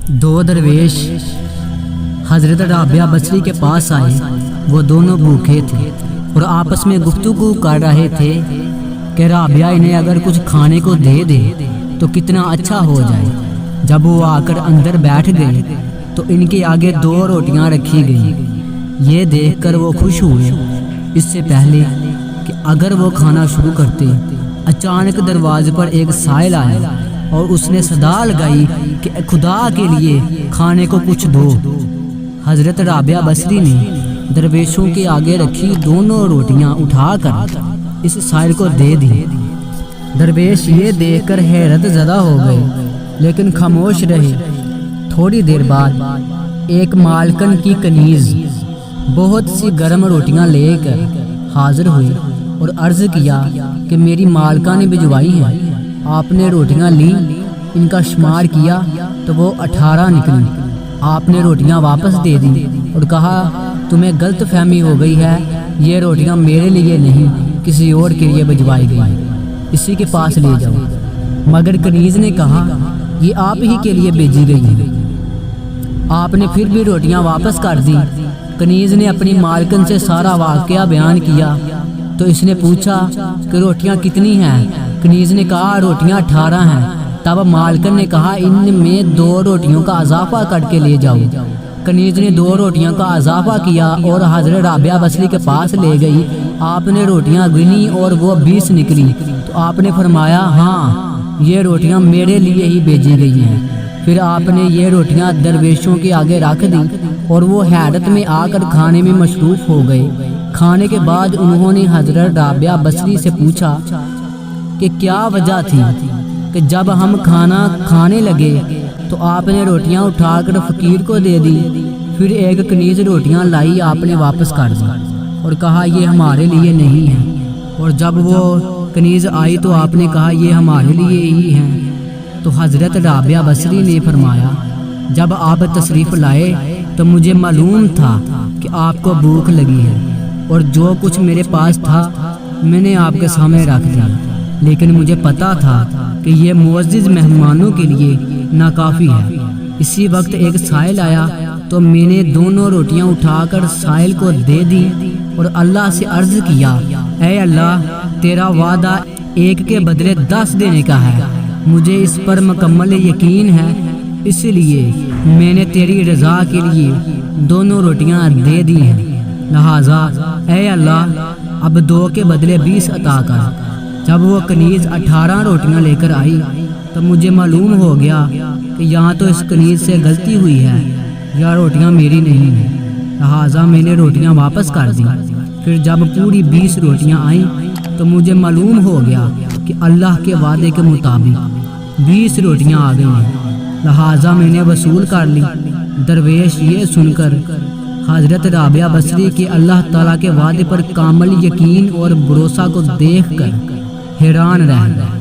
दो दरवेश हजरत राबिया बसरी के पास आए। वो दोनों भूखे थे और आपस में गुफ्तगू कर रहे थे कि राबिया इन्हें अगर कुछ खाने को दे दे तो कितना अच्छा हो जाए। जब वो आकर अंदर बैठ गए तो इनके आगे 2 रोटियां रखी गईं। ये देखकर वो खुश हुए। इससे पहले कि अगर वो खाना शुरू करते, अचानक दरवाजे पर एक साइल आया और उसने सदा लगाई कि खुदा के लिए खाने को कुछ दो। हजरत राबिया बसरी ने दरवेशों के आगे रखी 2 रोटियां उठाकर इस साइल को दे दी। दरवेश ये देखकर हैरत ज़दा हो गए, लेकिन खामोश रहे। थोड़ी देर बाद एक मालकन की कनीज बहुत सी गर्म रोटियां लेकर हाजिर हुई और अर्ज़ किया कि मेरी मालका ने भिजवाई है। आपने रोटियां ली, इनका शुमार किया तो वो 18 निकली। आपने रोटियां वापस दे दी और कहा तुम्हें गलत फहमी हो गई है, ये रोटियां मेरे लिए नहीं किसी और के लिए भिजवाई गई, इसी के पास ले जाओ। मगर कनीज ने कहा ये आप ही के लिए भेजी गई है। आपने फिर भी रोटियां वापस कर दी। कनीज ने अपनी मालकन से सारा वाक़या बयान किया तो इसने पूछा कि रोटियां कितनी हैं। कनीज ने कहा रोटियां 18 हैं। तब मालकन ने कहा इनमें 2 रोटियों का इजाफा करके ले जाओ। कनीज ने 2 रोटियों का इजाफा किया और हजरत राबिया बसरी के पास ले गई। आपने रोटियां गिनी और वो 20 निकली तो आपने फरमाया हाँ, ये रोटियां मेरे लिए ही भेजी गई हैं। फिर आपने ये रोटियां दरवेशों के आगे रख दी और वो हैरत में आकर खाने में मशरूफ हो गए। खाने के बाद उन्होंने हजरत राबिया बसरी से पूछा कि क्या वजह थी कि जब हम खाना खाने लगे तो आपने रोटियां उठाकर फकीर को दे दी। फिर एक कनीज रोटियां लाई, आपने वापस कर दी और कहा ये हमारे लिए नहीं है। और जब वो कनीज आई तो आपने कहा ये हमारे लिए ही हैं। तो हजरत राबिया बसरी ने फरमाया जब आप तशरीफ़ लाए तो मुझे मालूम था कि आपको भूख लगी है और जो कुछ मेरे पास था मैंने आपके सामने रख दिया, लेकिन मुझे पता था कि ये मुअज़्ज़िज़ मेहमानों के लिए नाकाफ़ी है। इसी वक्त एक साइल आया तो मैंने 2 रोटियां उठाकर साइल को दे दी और अल्लाह से अर्ज़ किया ऐ अल्लाह, तेरा वादा 1 के बदले 10 देने का है। मुझे इस पर मुकम्मल यकीन है, इसलिए मैंने तेरी रज़ा के लिए 2 रोटियां दे दी हैं। लिहाजा ऐ अल्लाह अब 2 के बदले 20 अता कर। जब वो कनीज 18 रोटियां लेकर आई तो मुझे मालूम हो गया कि यहाँ तो इस कनीज से गलती हुई है, या रोटियां मेरी नहीं हैं। लिहाजा मैंने रोटियां वापस कर दी। फिर जब पूरी 20 रोटियां आईं तो मुझे मालूम हो गया कि अल्लाह के वादे के मुताबिक 20 रोटियां आ गई हैं। लिहाजा मैंने वसूल कर ली। दरवेश ये सुनकर हजरत राबिया बसरी के अल्लाह ताला के वादे पर कामिल यकीन और भरोसा को देखकर हैरान रह गए।